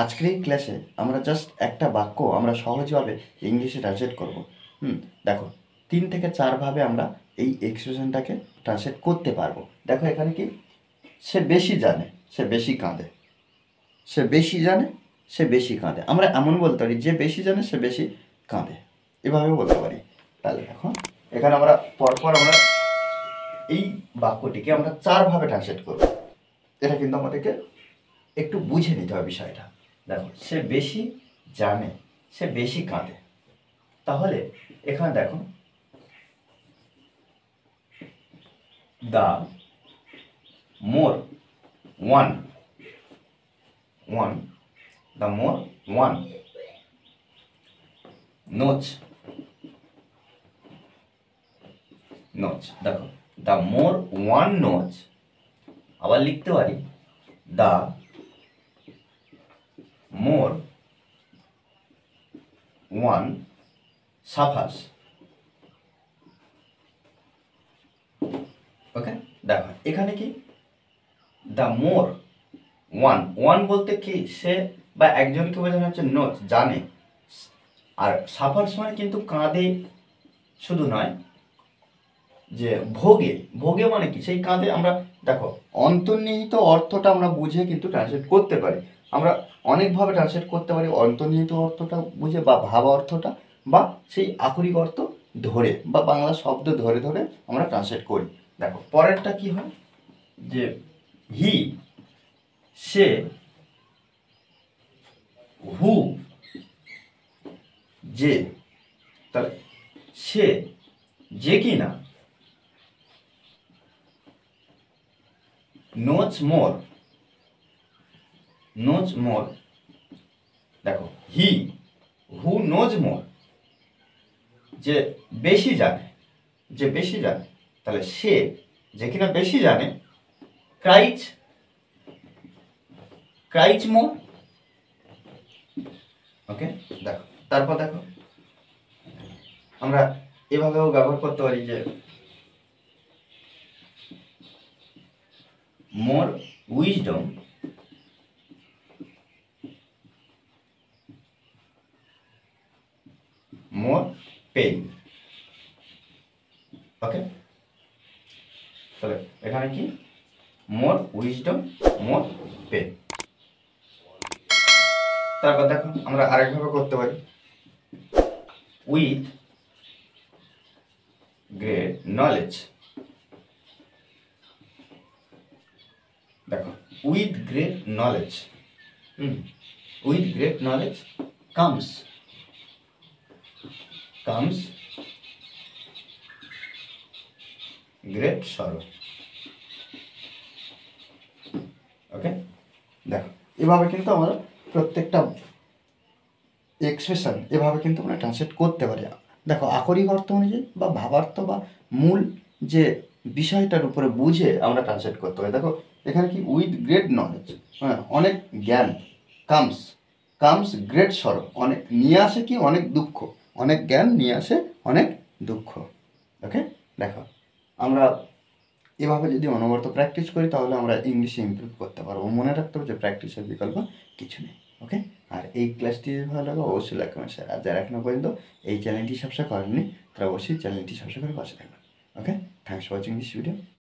আজকের এই ক্লাসে আমরা জাস্ট একটা বাক্য আমরা সহজভাবে ইংলিশে ট্রান্সলেট করব। দেখো 3 থেকে 4 ভাবে আমরা এই এক্সপ্রেশনটাকে ট্রান্সলেট করতে পারবো। দেখো এখানে কি, সে বেশি জানে সে বেশি কাঁদে, সে বেশি জানে সে বেশি কাঁদে। আমরা এমন বলতে পারি যে বেশি জানে সে বেশি কাঁদে, এভাবেও বলতে পারি। তাহলে দেখো এখানে আমরা পরপর আমরা এই বাক্যটিকে আমরা 4 ভাবে ট্রান্সলেট করব। এটা কিন্তু আমাদেরকে একটু বুঝে নিতে হবে বিষয়টা। দেখো সে বেশি জানে সে বেশি কাঁদে। তাহলে এখানে দেখো the more one the more one notch দেখো দ্য মোর ওয়ান নোচ, আবার লিখতে পারি দ্য মোর ওয়ান সাফার্স। ওকে, দেখো এখানে কি দ্য মোর ওয়ান বলতে কি সে বা একজনকে বোঝানো হচ্ছে নোচ জানে, আর সাফার্স মানে কিন্তু কাঁদে শুধু নয়, যে ভোগে মানে কি সেই কাঁধে। আমরা দেখো অন্তর্নিহিত অর্থটা আমরা বুঝে কিন্তু ট্রান্সলেট করতে পারি। আমরা অনেকভাবে ট্রান্সলেট করতে পারি অন্তর্নিহিত অর্থটা বুঝে, বা ভাব অর্থটা, বা সেই আক্ষরিক অর্থ ধরে, বা বাংলা শব্দ ধরে ধরে আমরা ট্রান্সলেট করি। দেখো পরেরটা কি হয়, যে হি সে, হু যে, তাহলে সে যে কিনা নোচ মোর দেখো হি হু নোজ মোর, যে বেশি জানে তাহলে সে যে কিনা বেশি জানে ক্রাইচ মোর। ওকে, দেখো তারপর দেখো আমরা এভাবেও ব্যবহার করতে পারি যে মোর উইজডম মোর পেইন। ওকে, তাহলে এখানে কি মোর উইজডম মোর পেইন। তারপর দেখো আমরা আরেকভাবে করতে পারি উইথ গ্রেট নলেজ। দেখো with great knowledge comes great sorrow. Okay, দেখো এভাবে কিন্তু আমরা প্রত্যেকটা এক্সপ্রেশন এভাবে কিন্তু আমরা ট্রান্সলেট করতে পারি। দেখো আক্ষরিক অর্থ অনুযায়ী বা ভাবার্থ বা মূল যে বিষয়টার উপরে বুঝে আমরা ট্রান্সলেট করতে পারি। দেখো এখানে কি উইথ গ্রেট নলেজ, হ্যাঁ অনেক জ্ঞান, কামস গ্রেট সরো, অনেক নিয়ে আসে কি অনেক দুঃখ, অনেক জ্ঞান নিয়ে আসে অনেক দুঃখ। ওকে, দেখো আমরা এভাবে যদি অনবরত প্র্যাকটিস করি তাহলে আমরা ইংলিশে ইমপ্রুভ করতে পারবো। মনে রাখতে হবে যে প্র্যাকটিসের বিকল্প কিছু নেই। ওকে, আর এই ক্লাসটি ভালো লাগে অবশ্যই লাইক কমেন্ট শেয়ার। আর যারা এখনো পর্যন্ত এই চ্যানেলটি সাবস্ক্রাইব করেননি তারা অবশ্যই চ্যানেলটি সাবস্ক্রাইব করে পাশে থাকবেন। Okay, thanks for watching this video.